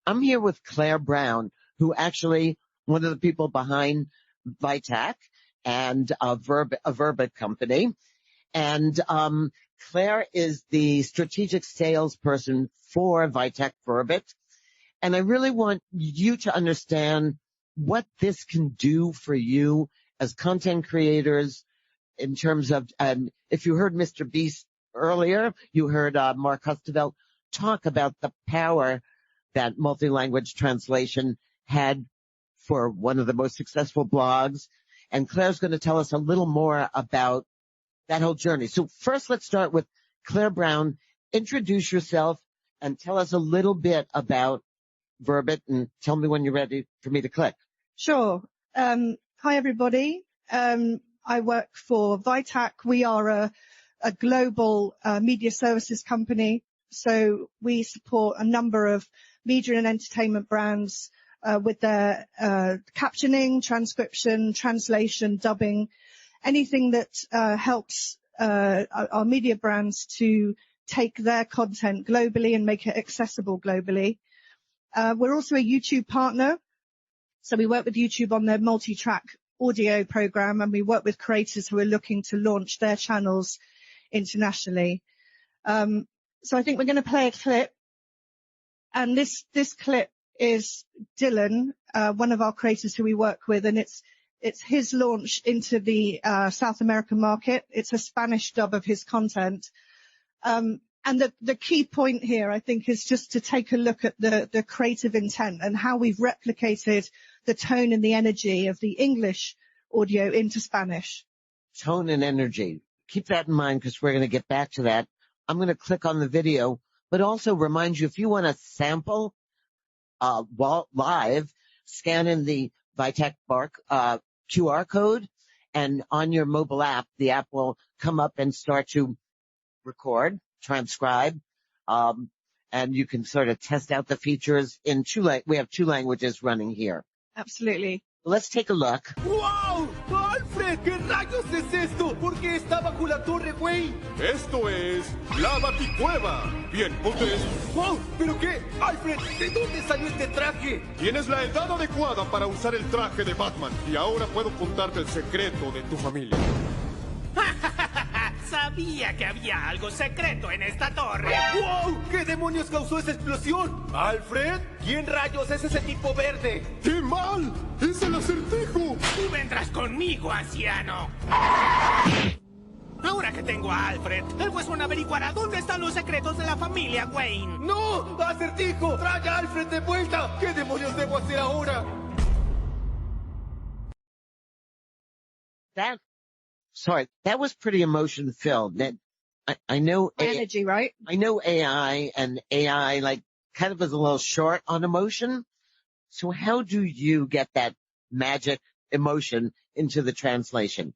I'm here with Claire Brown, who actually one of the people behind VITAC and a Verbit company. And Claire is the strategic salesperson for VITAC Verbit. And I really want you to understand what this can do for you as content creators in terms of, if you heard Mr. Beast earlier, you heard Mark Hustevelt talk about the power that multi-language translation had for one of the most successful blogs. And Claire's going to tell us a little more about that whole journey. So first, let's start with Claire Brown. Introduce yourself and tell us a little bit about Verbit, and tell me when you're ready for me to click. Sure. Hi, everybody. I work for VITAC. We are a global media services company. So we support a number of media and entertainment brands with their captioning, transcription, translation, dubbing, anything that helps our media brands to take their content globally and make it accessible globally. We're also a YouTube partner. So we work with YouTube on their multi-track audio program, and we work with creators who are looking to launch their channels internationally. So I think we're going to play a clip. And this clip is Dylan, one of our creators who we work with, and it's his launch into the South American market. It's a Spanish dub of his content. And the key point here, I think, is just to take a look at the creative intent and how we've replicated the tone and the energy of the English audio into Spanish. Tone and energy. Keep that in mind because we're going to get back to that. I'm going to click on the video, but also remind you, if you want to sample while live, scan in the VITAC QR code, and on your mobile app, the app will come up and start to record, transcribe, and you can sort of test out the features in we have two languages running here. Absolutely. Let's take a look. ¡Wow! ¡Alfred! ¿Qué rayos es esto? ¿Por qué está bajo la torre, güey? Esto es la Baticueva. Bien, ponte esto. ¡Wow! ¿Pero qué? Alfred, ¿de dónde salió este traje? Tienes la edad adecuada para usar el traje de Batman. Y ahora puedo contarte el secreto de tu familia. Sabía que había algo secreto en esta torre. ¡Wow! ¿Qué demonios causó esa explosión? ¿Alfred? ¿Quién rayos es ese tipo verde? ¡Qué mal! ¡Es el Acertijo! Tú vendrás conmigo, anciano. Ahora que tengo a Alfred, el huesón averiguará dónde están los secretos de la familia Wayne. ¡No! ¡Acertijo! ¡Trae a Alfred de vuelta! ¿Qué demonios debo hacer ahora? That was pretty emotion-filled. I know Energy, right? I know AI, and AI like kind of is a little short on emotion. So how do you get that magic emotion into the translation?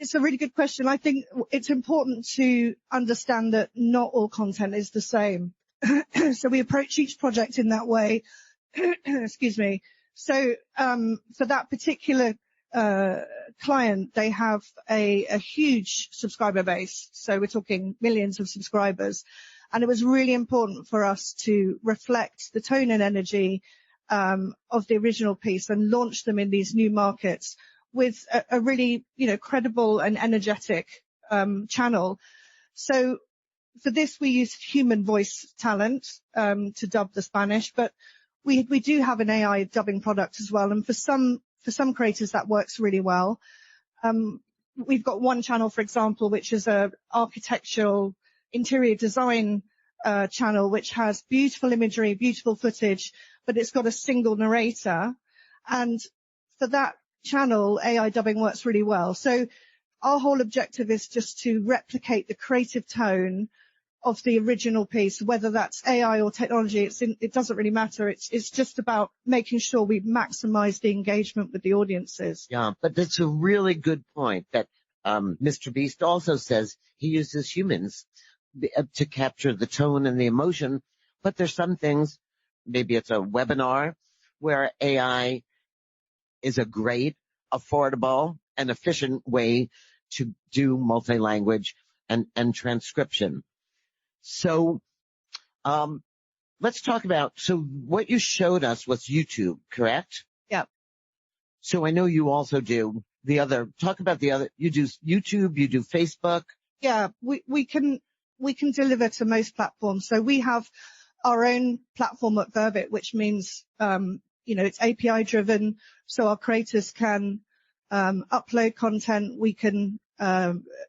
It's a really good question. I think it's important to understand that not all content is the same. So we approach each project in that way. Excuse me. So for that particular client, they have a huge subscriber base. So we're talking millions of subscribers. And it was really important for us to reflect the tone and energy of the original piece and launch them in these new markets with a really, credible and energetic channel. So for this, we used human voice talent to dub the Spanish, but we do have an AI dubbing product as well. And for some creators, that works really well. We've got one channel, for example, which is a architectural interior design channel, which has beautiful imagery, beautiful footage, but it's got a single narrator. And for that channel, AI dubbing works really well. So our whole objective is just to replicate the creative tone of the original piece, whether that's AI or technology. It doesn't really matter. It's just about making sure we maximize the engagement with the audiences. Yeah, but that's a really good point that Mr. Beast also says he uses humans to capture the tone and the emotion. But there's some things, maybe it's a webinar where AI is a great, affordable, and efficient way to do multi-language and transcription. So, let's talk about, so what you showed us was YouTube, correct? Yeah. So I know you also do talk about the other, you do YouTube, you do Facebook. Yeah, we can deliver to most platforms. So we have our own platform at Verbit, which means, it's API driven. So our creators can, upload content. We can,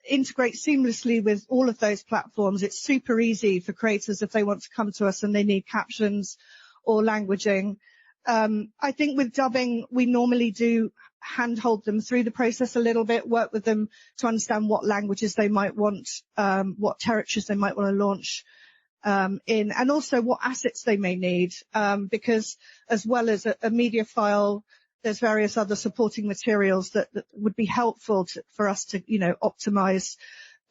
integrate seamlessly with all of those platforms. It's super easy for creators if they want to come to us and they need captions or languaging. I think with dubbing, we normally do handhold them through the process a little bit, work with them to understand what languages they might want, what territories they might want to launch in, and also what assets they may need, because as well as a media file, there's various other supporting materials that would be helpful for us to, optimize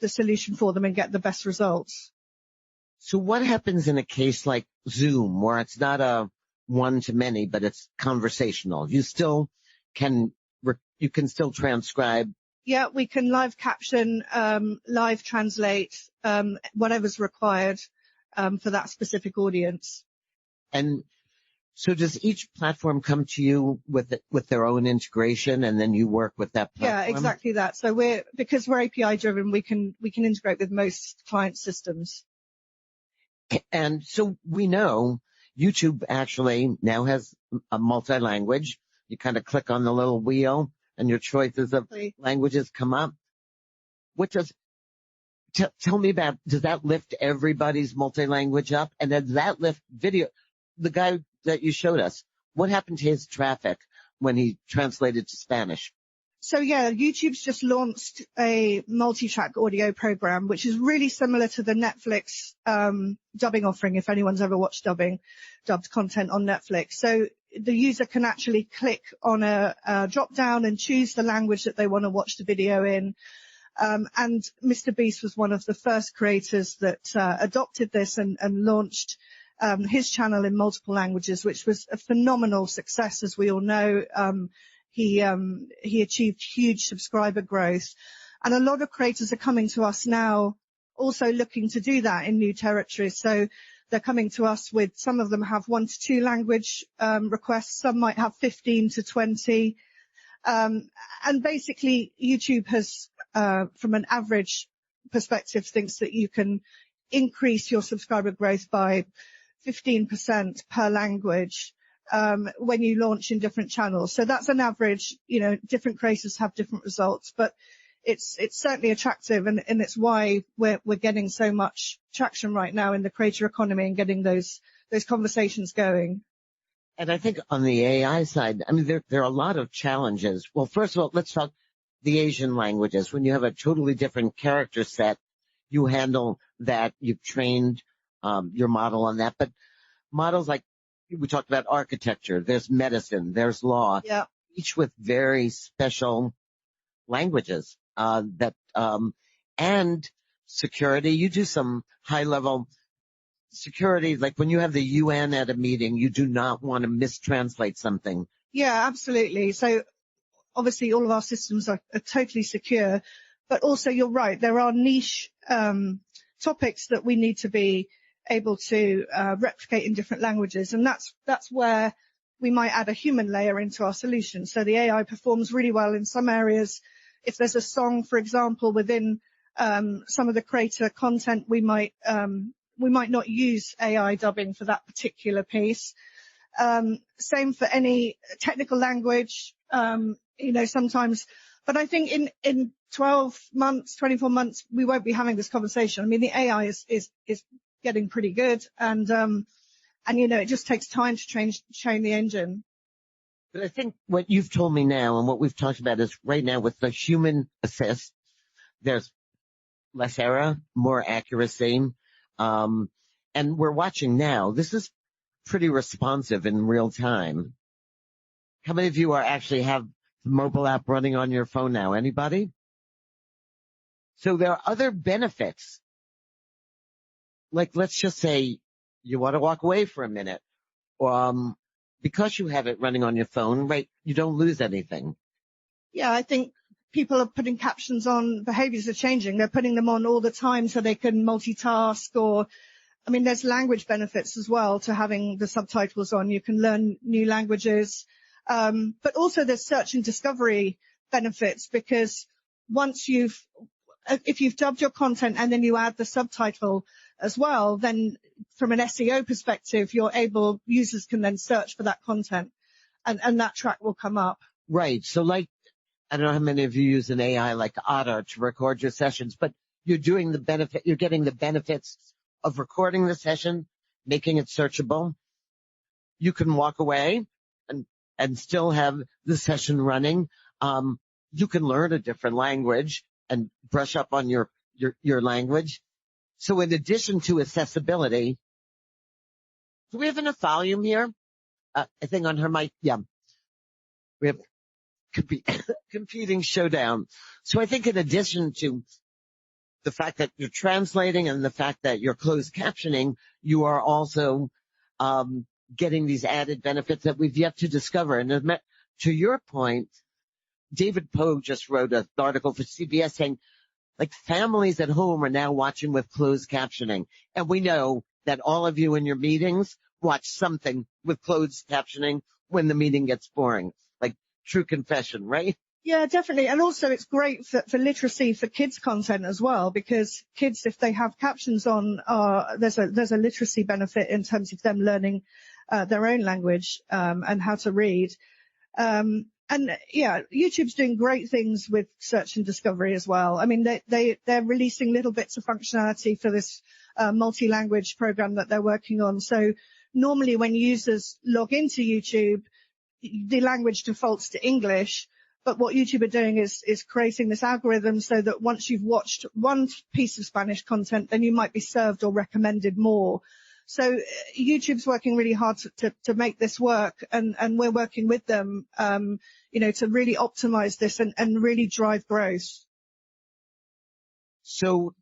the solution for them and get the best results. So what happens in a case like Zoom, where it's not a one-to-many, but it's conversational? You can still transcribe. Yeah, we can live caption, live translate, whatever's required for that specific audience. And so does each platform come to you with their own integration, and then you work with that platform? Yeah, exactly that. So because we're API driven, we can integrate with most client systems. And so we know YouTube actually now has a multi-language. You kind of click on the little wheel and your choices of languages come up. Tell me about, does that lift everybody's multi-language up? And does that lift video? The guy that you showed us, what happened to his traffic when he translated to Spanish? So yeah, YouTube's just launched a multi-track audio program, which is really similar to the Netflix dubbing offering, if anyone's ever watched dubbed content on Netflix. So the user can actually click on a drop down and choose the language that they want to watch the video in. And Mr. Beast was one of the first creators that adopted this and launched his channel in multiple languages, which was a phenomenal success, as we all know. He achieved huge subscriber growth, and a lot of creators are coming to us now also looking to do that in new territories. So they're coming to us with, some of them have 1 to 2 language requests, some might have 15 to 20. And basically YouTube has, from an average perspective, thinks that you can increase your subscriber growth by 15% per language when you launch in different channels. So that's an average. Different creators have different results, but it's certainly attractive, and it's why we're getting so much traction right now in the creator economy and getting those conversations going. And I think on the AI side, I mean, there are a lot of challenges. Well, first of all, let's talk the Asian languages. When you have a totally different character set, you handle that. You've trained your model on that. But models like we talked about architecture, there's medicine, there's law, yeah, each with very special languages and security. You do some high level security, like when you have the UN at a meeting, you do not want to mistranslate something. Yeah, absolutely. So obviously all of our systems are totally secure, but also you're right, there are niche topics that we need to be able to replicate in different languages, and that's where we might add a human layer into our solution. So the AI performs really well in some areas. If there's a song, for example, within some of the creator content, we might not use AI dubbing for that particular piece. Same for any technical language, sometimes. But I think in 12 months, 24 months, we won't be having this conversation. I mean, the AI is getting pretty good, and it just takes time to train the engine. But I think what you've told me now and what we've talked about is right now with the human assist, there's less error, more accuracy. And we're watching now. This is pretty responsive in real time. How many of you actually have the mobile app running on your phone now? Anybody? So there are other benefits. Like, let's just say you want to walk away for a minute. Because you have it running on your phone, right, you don't lose anything. Yeah, I think people are putting captions on, behaviors are changing. They're putting them on all the time so they can multitask or I mean, there's language benefits as well to having the subtitles on. You can learn new languages. But also there's search and discovery benefits, because if you've dubbed your content and then you add the subtitle as well, then from an SEO perspective, users can then search for that content and that track will come up. Right. So like, I don't know how many of you use an AI like Otter to record your sessions, but you're getting the benefits of recording the session, making it searchable. You can walk away and still have the session running. You can learn a different language and brush up on your language. So in addition to accessibility, do we have enough volume here? I think on her mic, yeah. We have competing showdown. So I think in addition to the fact that you're translating and the fact that you're closed captioning, you are also getting these added benefits that we've yet to discover. And to your point, David Pogue just wrote an article for CBS saying, like, families at home are now watching with closed captioning. And we know that all of you in your meetings watch something with closed captioning when the meeting gets boring. Like, true confession, right? Yeah, definitely. And also it's great for literacy for kids content as well, because kids, if they have captions on, there's a literacy benefit in terms of them learning their own language and how to read. And yeah, YouTube's doing great things with search and discovery as well. I mean, they're releasing little bits of functionality for this multi-language program that they're working on. So normally when users log into YouTube, the language defaults to English. But what YouTube are doing is creating this algorithm so that once you've watched one piece of Spanish content, then you might be served or recommended more. So YouTube's working really hard to make this work, and we're working with them, to really optimize this and really drive growth. So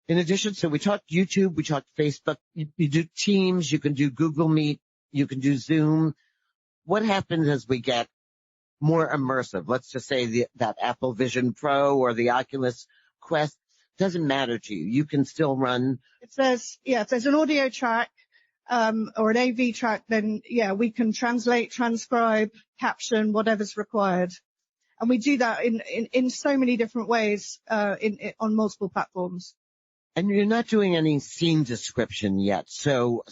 in addition, so we talked YouTube, we talked Facebook, you do Teams, you can do Google Meet, you can do Zoom. What happens as we get more immersive? Let's just say that Apple Vision Pro or the Oculus Quest, doesn't matter to you. You can still run. If there's an audio track, or an AV track, then yeah, we can translate, transcribe, caption, whatever's required. And we do that in so many different ways, on multiple platforms. And you're not doing any scene description yet. So,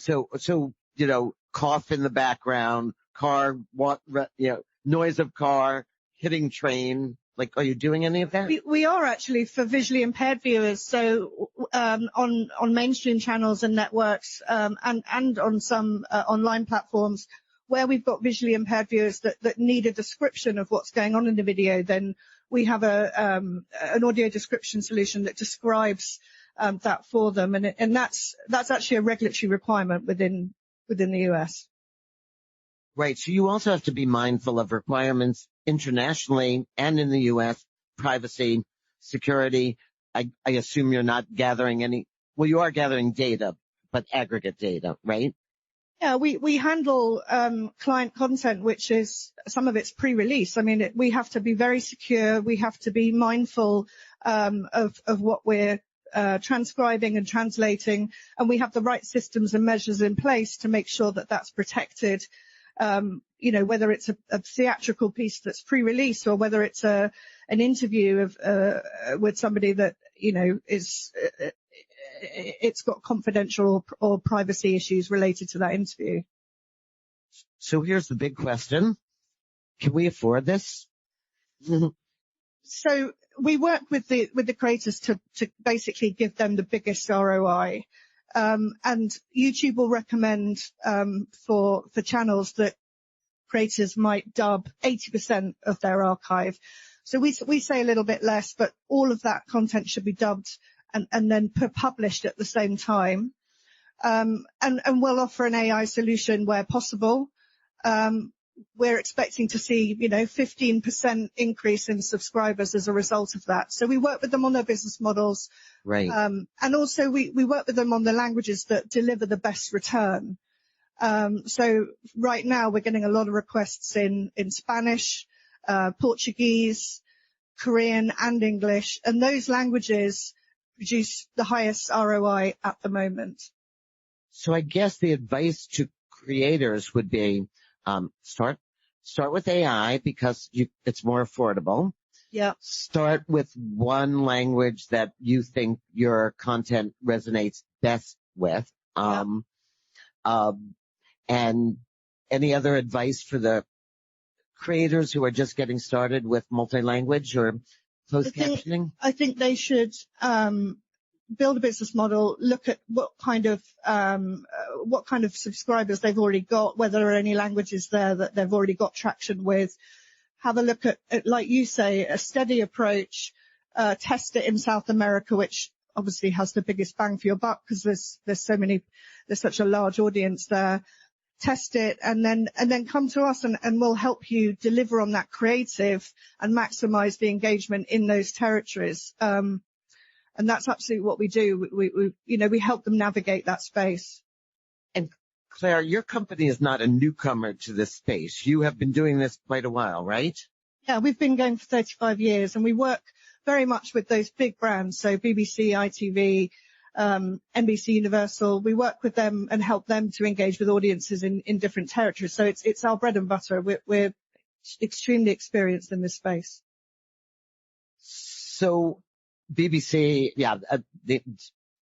cough in the background, car, noise of car, hitting train. Like, are you doing any of that? We are actually for visually impaired viewers. So, on mainstream channels and networks, and on some, online platforms where we've got visually impaired viewers that need a description of what's going on in the video, then we have an audio description solution that describes, that for them. And that's actually a regulatory requirement within the US. Right. So you also have to be mindful of requirements internationally and in the U.S., privacy, security. I assume you're not gathering you are gathering data, but aggregate data, right? Yeah, we handle client content, which is some of it's pre-release. I mean, we have to be very secure. We have to be mindful of what we're transcribing and translating, and we have the right systems and measures in place to make sure that that's protected. Whether it's a theatrical piece that's pre-release or whether it's an interview with somebody that, it's got confidential or privacy issues related to that interview. So here's the big question. Can we afford this? So we work with the creators to basically give them the biggest ROI. And YouTube will recommend, for channels that creators might dub 80% of their archive. So we say a little bit less, but all of that content should be dubbed and then published at the same time. And we'll offer an AI solution where possible. We're expecting to see, 15% increase in subscribers as a result of that. So we work with them on their business models. Right. And also we work with them on the languages that deliver the best return. So right now we're getting a lot of requests in Spanish, Portuguese, Korean and English, and those languages produce the highest ROI at the moment. So I guess the advice to creators would be, start with AI because it's more affordable. Yeah. Start with one language that you think your content resonates best with. And any other advice for the creators who are just getting started with multi-language or closed captioning? I think they should build a business model, look at what kind of subscribers they've already got, whether there are any languages there that they've already got traction with. Have a look at, like you say, a steady approach, test it in South America, which obviously has the biggest bang for your buck because there's such a large audience there. Test it and then come to us and we'll help you deliver on that creative and maximize the engagement in those territories. And that's absolutely what we do. We help them navigate that space. And Claire, your company is not a newcomer to this space. You have been doing this quite a while, right? Yeah, we've been going for 35 years and we work very much with those big brands. So BBC, ITV, NBC Universal, we work with them and help them to engage with audiences in different territories. So it's our bread and butter. We're extremely experienced in this space. So BBC,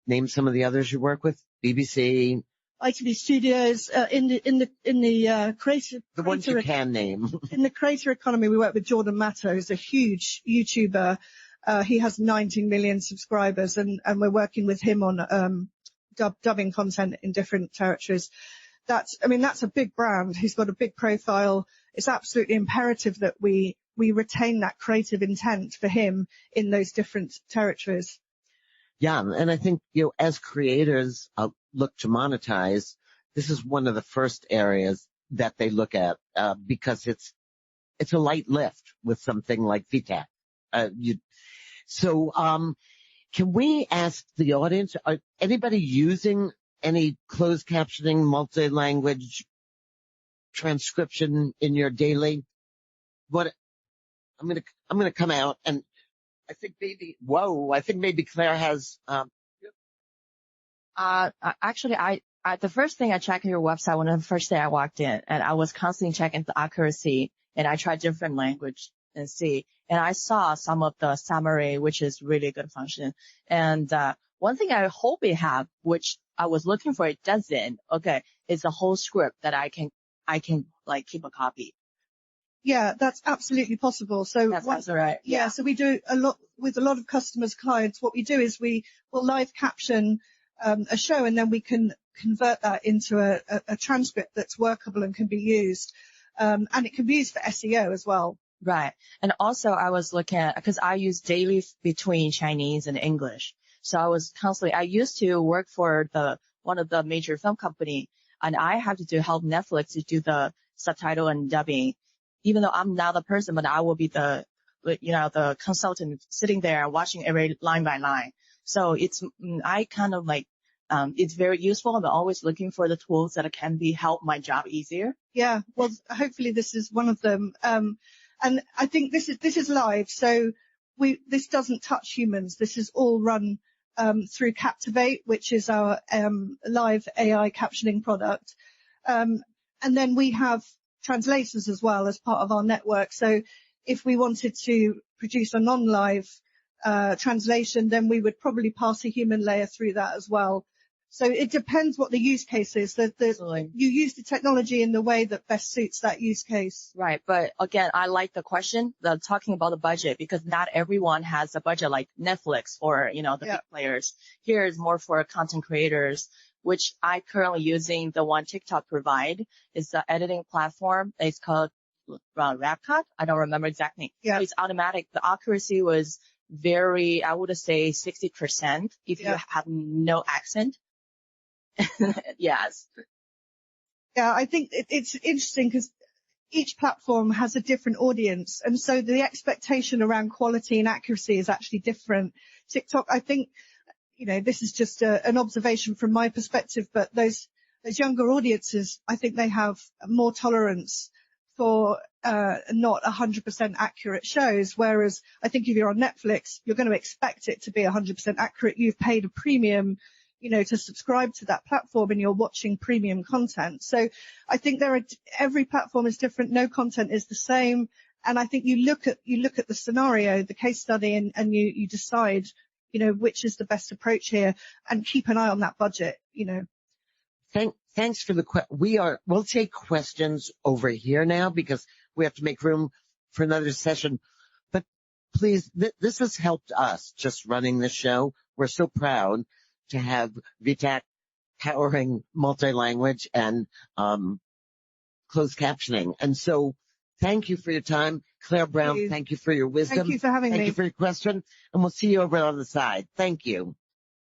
name some of the others you work with. BBC, ITV Studios, in the creative, the ones you can name. In the creator economy, we work with Jordan Matto, who's a huge YouTuber. He has 19 million subscribers and we're working with him on dubbing content in different territories. That's a big brand. He's got a big profile. It's absolutely imperative that we retain that creative intent for him in those different territories. Yeah, and I think, as creators look to monetize, this is one of the first areas that they look at because it's a light lift with something like VITAC. So can we ask the audience, are anybody using any closed captioning, multi-language transcription in your daily? I'm gonna come out and I think maybe Claire has. Actually, the first thing I checked your website when the first day I walked in, and I was constantly checking the accuracy, and I tried different language and see, and I saw some of the summary, which is really good function. And one thing I hope it have, which I was looking for, it doesn't. Okay, is the whole script that I can like keep a copy. Yeah, that's absolutely possible. So that's right. Yeah, so we do a lot with a lot of customers, clients. What we do is we will live caption a show, and then we can convert that into a transcript that's workable and can be used, and it can be used for SEO as well. Right. And also I was looking at, because I use daily between Chinese and English. So I used to work for one of the major film company, and I have to help Netflix to do the subtitle and dubbing. Even though I'm not the person, but I will be the consultant sitting there watching every line by line. So it's very useful. I'm always looking for the tools that can help my job easier. Yeah. Well, hopefully this is one of them. And I think this is live. So this doesn't touch humans. This is all run, through Captivate, which is our, live AI captioning product. And then we have translators as well as part of our network. So if we wanted to produce a non-live translation, then we would probably pass a human layer through that as well. So it depends what the use case is. You use the technology in the way that best suits that use case. Right. But again, I like the question, talking about the budget, because not everyone has a budget like Netflix or, the big players. Here is more for content creators, which I currently using the one TikTok provide. It's the editing platform. It's called RapCut. I don't remember exactly. Yeah. It's automatic. The accuracy was very, I would say 60% if you have no accent. Yes. Yeah, I think it's interesting because each platform has a different audience. And so the expectation around quality and accuracy is actually different. TikTok, I think, this is just an observation from my perspective, but those younger audiences, I think they have more tolerance for not 100% accurate shows. Whereas I think if you're on Netflix, you're going to expect it to be 100% accurate. You've paid a premium. to subscribe to that platform and you're watching premium content. So I think every platform is different. No content is the same. And I think you look at the scenario, the case study, and you decide, which is the best approach here, and keep an eye on that budget, Thanks for we'll take questions over here now because we have to make room for another session. But please, this has helped us just running the show. We're so proud to have VITAC powering multi-language and closed captioning. And so thank you for your time. Claire Brown, thank you for your wisdom. Thank you for having me. Thank you for your question. And we'll see you over on the side. Thank you.